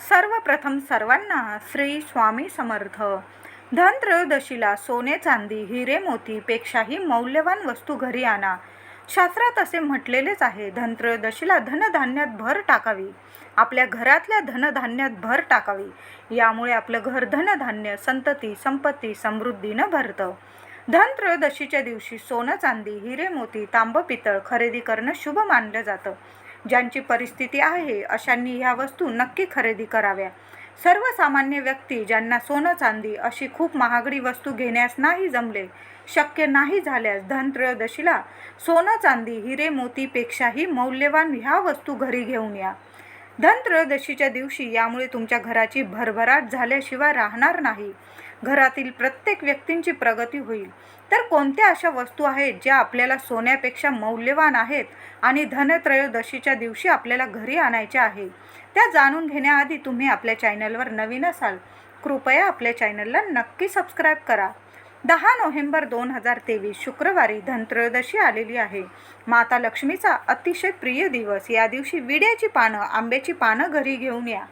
सर्वप्रथम सर्वांना श्री स्वामी समर्थ. धनत्रयोदशीला सोने चांदी हिरे मोती पेक्षाही मौल्यवान वस्तू घरी आणा. शास्त्रात असे म्हटलेलेच आहे. धनत्रयोदशीला धनधान्यात भर टाकावी. आपल्या घरातल्या धनधान्यात भर टाकावी. यामुळे आपलं घर धनधान्य संतती संपत्ती समृद्धीनं भरतं. धनत्रयोदशीच्या दिवशी सोनं चांदी हिरे मोती तांब पितळ खरेदी करणं शुभ मानलं जातं. ज्यांची परिस्थिती आहे अशांनी ह्या वस्तू नक्की खरेदी कराव्या. सर्वसामान्य व्यक्ती ज्यांना सोनं चांदी अशी खूप महागडी वस्तू घेण्यास नाही जमले, शक्य नाही झाल्यास धनत्रयोदशीला सोनं चांदी हिरे मोतीपेक्षाही मौल्यवान ह्या वस्तू घरी घेऊन या. धनत्रयोदशीच्या दिवशी यामुळे तुमच्या घराची भरभराट झाल्याशिवाय राहणार नाही. घरातील प्रत्येक व्यक्तींची प्रगती होईल. तर कोणत्या अशा वस्तू आहेत ज्या आपल्याला सोन्यापेक्षा मौल्यवान आहेत आणि धनत्रयोदशीच्या दिवशी आपल्याला घरी आणायच्या आहे, त्या जाणून घेण्याआधी तुम्ही आपल्या चॅनलवर नवीन असाल, कृपया आपल्या चॅनलला नक्की सबस्क्राईब करा. 10 नोव्हेंबर 2023 शुक्रवारी धनत्रयोदशी आलेली आहे. माता लक्ष्मीचा अतिशय प्रिय दिवस. या दिवशी विड्याची पानं आंब्याची पानं घरी घेऊन या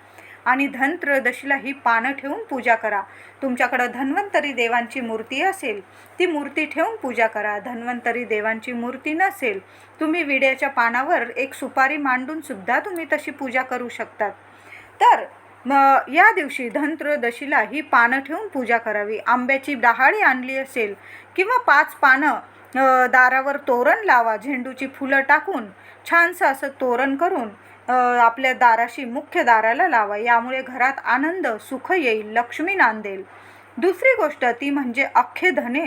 आणि धनत्रयोदशीला ही पानं ठेवून पूजा करा. तुमच्याकडं धन्वंतरी देवांची मूर्ती असेल ती मूर्ती ठेवून पूजा करा. धन्वंतरी देवांची मूर्ती नसेल, तुम्ही विड्याच्या पानावर एक सुपारी मांडून सुद्धा तुम्ही तशी पूजा करू शकतात. तर या दिवशी धनत्रयोदशीला ही पानं ठेवून पूजा करावी. आंब्याची डहाळी आणली असेल किंवा 5 पानं दारावर तोरण लावा. झेंडूची फुलं टाकून छानसं असं तोरण करून आपल्या दाराशी मुख्य दाराला लावा. यामुळे घरात आनंद सुख येईल, लक्ष्मी नांदेल. दुसरी गोष्ट ती म्हणजे अख्खे धने.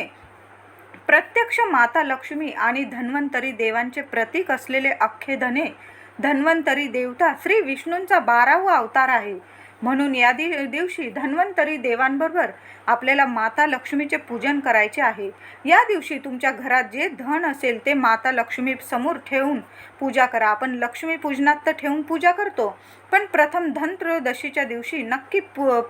प्रत्यक्ष माता लक्ष्मी आणि धन्वंतरी देवांचे प्रतीक असलेले अख्खे धने. धन्वंतरी देवता श्री विष्णूंचा 12वा अवतार आहे. म्हणून या दिवशी धन्वंतरी देवांबरोबर आपल्याला माता लक्ष्मीचे पूजन करायचे आहे. या दिवशी तुमच्या घरात जे धन असेल ते माता लक्ष्मी समोर ठेवून पूजा करा. आपण लक्ष्मी पूजनात तर ठेवून पूजा करतो, पण प्रथम धनत्रयोदशीच्या दिवशी नक्की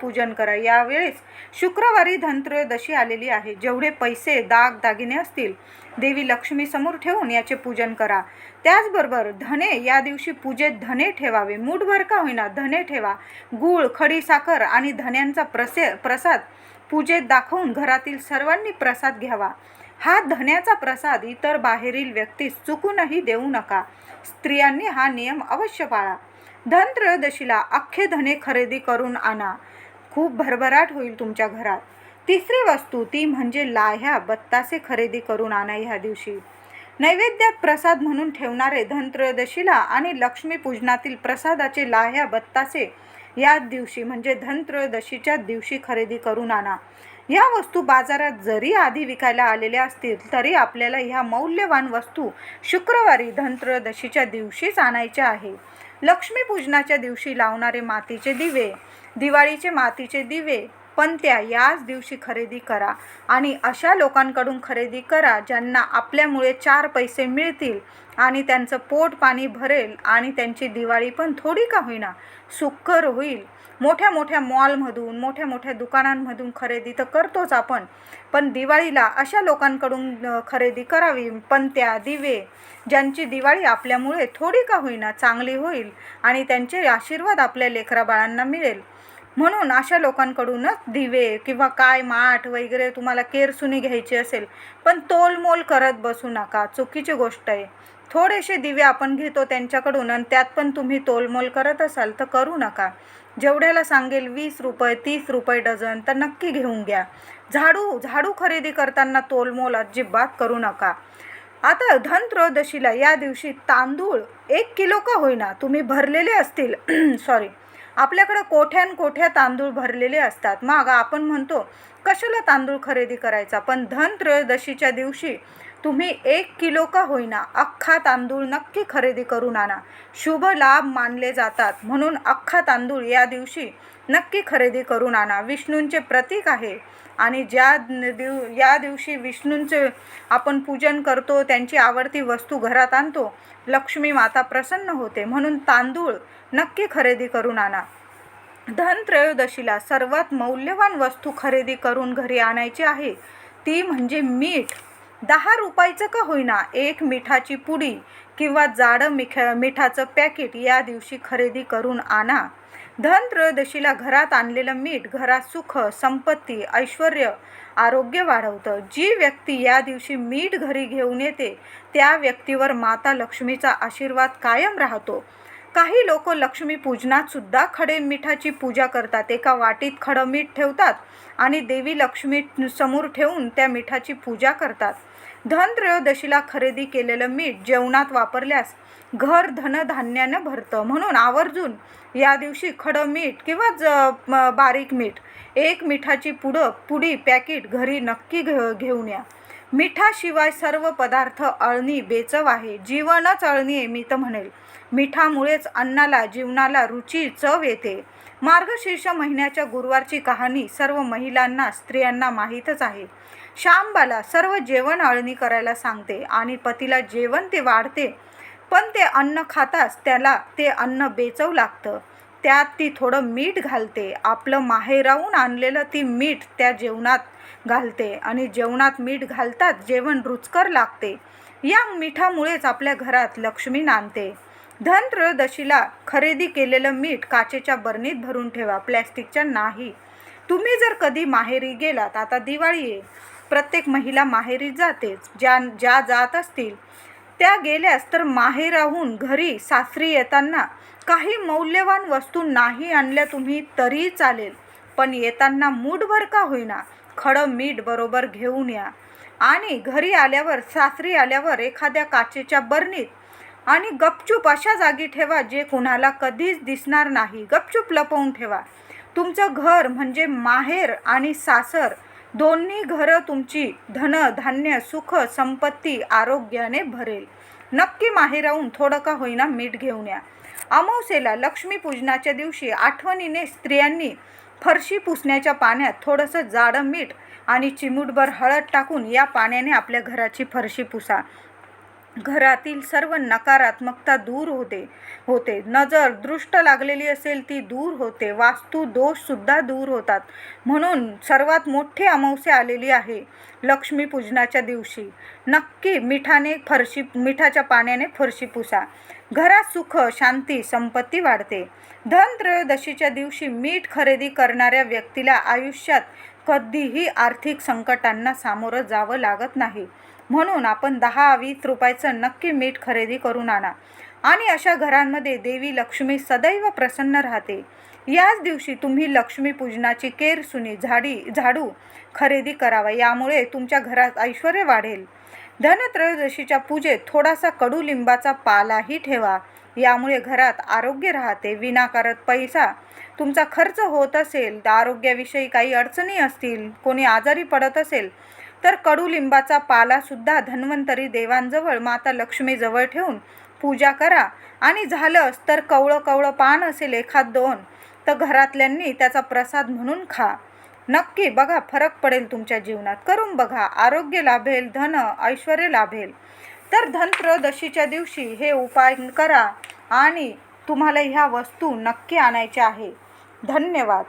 पूजन करा. यावेळेस शुक्रवारी धनत्रयोदशी आलेली आहे. जेवढे पैसे दागिने असतील देवी लक्ष्मी समोर ठेवून याचे पूजन करा. त्याचबरोबर धने, या दिवशी पूजेत धने ठेवावे. मूठभर का होईना धने ठेवा. गूळ, खडी साखर आणि धन्यांचा प्रसाद पूजेत दाखवून घरातील सर्वांनी प्रसाद घ्यावा. हा धन्याचा प्रसाद इतर बाहेरील व्यक्तीस चुकूनही देऊ नका. स्त्रियांनी हा नियम अवश्य पाळा. धनत्रयोदशीला अख्खे धने खरेदी करून आणा. खूप भरभराट होईल तुमच्या घरात. तिसरी वस्तू ती म्हणजे लाह्या बत्तासे खरेदी करून आणा. ह्या दिवशी नैवेद्यात प्रसाद म्हणून ठेवणारे धनत्रयोदशीला आणि लक्ष्मी पूजनातील प्रसादाचे लाह्या बत्तासे या दिवशी म्हणजे धनत्रयोदशीच्या दिवशी खरेदी करून आणा. या वस्तू बाजारात जरी आधी विकायला आलेल्या असतील तरी आपल्याला ह्या मौल्यवान वस्तू शुक्रवारी धनत्रयोदशीच्या दिवशीच आणायच्या आहे. लक्ष्मी पूजनाच्या दिवशी लावणारे मातीचे दिवे, दिवाळीचे मातीचे दिवे, पंत्या याच दिवशी खरेदी करा आणि अशा लोकांकडून खरेदी करा ज्यांना आपल्यामुळे 4 पैसे मिळतील आणि त्यांचं पोट पाणी भरेल आणि त्यांची दिवाळी पण थोडी का होईना सुखकर होईल. मोठ्या मोठ्या मॉलमधून मोठ्या मोठ्या दुकानांमधून खरेदी तर करतोच आपण, पण दिवाळीला अशा लोकांकडून खरेदी करावी. पंत्या दिवे ज्यांची दिवाळी आपल्यामुळे थोडी का होईना चांगली होईल आणि त्यांचे आशीर्वाद आपल्या लेकराबाळांना मिळेल. म्हणून अशा लोकांकडूनच दिवे किंवा काय माठ वगैरे तुम्हाला केरसुनी घ्यायची असेल, पण तोलमोल करत बसू नका. चुकीची गोष्ट आहे. थोडेसे दिवे आपण घेतो त्यांच्याकडून आणि त्यात पण तुम्ही तोलमोल करत असाल तर करू नका. जेवढ्याला सांगेल 20 रुपये 30 रुपये डझन तर नक्की घेऊन घ्या. झाडू खरेदी करताना तोलमोल अजिबात करू नका. आता धनत्रयोदशीला या दिवशी तांदूळ 1 किलो का होईना तुम्ही भरलेले असतील आपल्याकडं कोठ्या तांदूळ भरलेले असतात. मग आपण म्हणतो कशाला तांदूळ खरेदी करायचा, पण धनत्रयोदशीच्या दिवशी तुम्ही 1 किलो का होईना अख्खा तांदूळ नक्की खरेदी करून आणा. शुभ लाभ मानले जातात म्हणून अख्खा तांदूळ या दिवशी नक्की खरेदी करून आणा. विष्णूंचे प्रतीक आहे आणि या दिवशी विष्णूंचे आपण पूजन करतो, त्यांची आवडती वस्तू घरात आणतो, लक्ष्मी माता प्रसन्न होते. म्हणून तांदूळ नक्की खरेदी करून आणा. धनत्रयोदशीला सर्वात मौल्यवान वस्तू खरेदी करून घरी आणायची आहे ती म्हणजे मीठ. 10 रुपयाचं का होईना एक मिठाची पुडी किंवा जाडं मिठाचं पॅकेट या दिवशी खरेदी करून आणा. धनत्रयोदशीला घरात आणलेलं मीठ घरात सुख, संपत्ती, ऐश्वर्य, आरोग्य वाढवतं. जी व्यक्ती या दिवशी मीठ घरी घेऊन येते त्या व्यक्तीवर माता लक्ष्मीचा आशीर्वाद कायम राहतो. काही लोक लक्ष्मी पूजनात सुद्धा खडे मिठाची पूजा करतात. एका वाटीत खडं मीठ ठेवतात आणि देवी लक्ष्मी समोर ठेवून त्या मिठाची पूजा करतात. धनत्रयोदशीला खरेदी केलेलं मीठ जेवणात वापरल्यास घर धनधान्यानं भरतं. म्हणून आवर्जून या दिवशी खडं मीठ किंवा बारीक मीठ, एक मिठाची पुडी पॅकेट घरी नक्की घेऊन या. मिठाशिवाय सर्व पदार्थ अळणी, बेचव आहे. जीवनच अळणी आहे मी तर म्हणेल. मिठामुळेच अन्नाला, जीवनाला रुची, चव येते. मार्गशीर्ष महिन्याच्या गुरुवारची कहाणी सर्व महिलांना, स्त्रियांना माहीतच आहे. शांबाला सर्व जेवण अळणी करायला सांगते आणि पतीला जेवण ते वाढते, पण ते अन्न खाताच त्याला ते अन्न बेचव लागतं. त्यात ती थोडं मीठ घालते. आपलं माहेराहून आणलेलं ती मीठ त्या जेवणात घालते आणि जेवणात मीठ घालताच जेवण रुचकर लागते. या मिठामुळेच आपल्या घरात लक्ष्मी नांदते. धनत्रयोदशीला खरेदी केलेलं मीठ काचेच्या बरणीत भरून ठेवा, प्लॅस्टिकच्या नाही. तुम्ही जर कधी माहेरी गेलात, आता दिवाळी आहे, प्रत्येक महिला माहेरी जातेच. ज्या जात असतील त्या गेल्यास तर माहेराहून घरी सासरी येताना काही मौल्यवान वस्तू नाही आणल्या तुम्ही तरी चालेल, पण येताना मूठभर का होईना खडं मीठ बरोबर घेऊन या. आणि घरी आल्यावर, सासरी आल्यावर एखाद्या काचेच्या बरणीत आणि गपचूप अशा जागी ठेवा जे कुणाला कधीच दिसणार नाही. गपचूप लपवून ठेवा. तुमचं घर म्हणजे माहेर आणि सासर दोन्ही घरं तुमची धन, धान्य, सुख, संपत्ती, आरोग्याने भरेल. नक्की माहेराहून थोडं का होईना मीठ घेऊन या. अमावस्येला लक्ष्मीपूजनाच्या दिवशी आठवणीने स्त्रियांनी फरशी पुसण्याच्या पाण्यात थोडंसं जाडं मीठ आणि चिमूटभर हळद टाकून या पाण्याने आपल्या घराची फरशी पुसा. घरातील सर्व नकारात्मकता दूर होते. नजर दृष्ट लागलेली असेल ती दूर होते. वास्तू दोषसुद्धा दूर होतात. म्हणून सर्वात मोठी अमावस्या आलेली आहे लक्ष्मीपूजनाच्या दिवशी. नक्की मिठाच्या पाण्याने फरशी पुसा. घरात सुख, शांती, संपत्ती वाढते. धनत्रयोदशीच्या दिवशी मीठ खरेदी करणाऱ्या व्यक्तीला आयुष्यात कधीही आर्थिक संकटांना सामोरं जावं लागत नाही. म्हणून आपण 10-20 रुपयाचं नक्की मीठ खरेदी करून आणा आणि अशा घरांमध्ये देवी लक्ष्मी सदैव प्रसन्न राहते. याच दिवशी तुम्ही लक्ष्मीपूजनाची केरसुनी, झाडू खरेदी करावा. यामुळे तुमच्या घरात ऐश्वर्य वाढेल. धनत्रयोदशीच्या पूजेत थोडासा कडुलिंबाचा पालाही ठेवा. यामुळे घरात आरोग्य राहते. विनाकारण पैसा तुमचा खर्च होत असेल, आरोग्याविषयी काही अडचणी असतील, कोणी आजारी पडत असेल तर कडुलिंबाचा पालासुद्धा धन्वंतरी देवांजवळ, माता लक्ष्मीजवळ ठेवून पूजा करा. आणि झालंच तर कवळं पान असेल 1-2 तर घरातल्यांनी त्याचा प्रसाद म्हणून खा. नक्की बघा, फरक पडेल तुमच्या जीवनात. करून बघा, आरोग्य लाभेल, धन, ऐश्वर्य लाभेल. तर धनत्रयोदशीच्या दिवशी हे उपाय करा आणि तुम्हाला ह्या वस्तू नक्की आणायच्या आहे. धन्यवाद.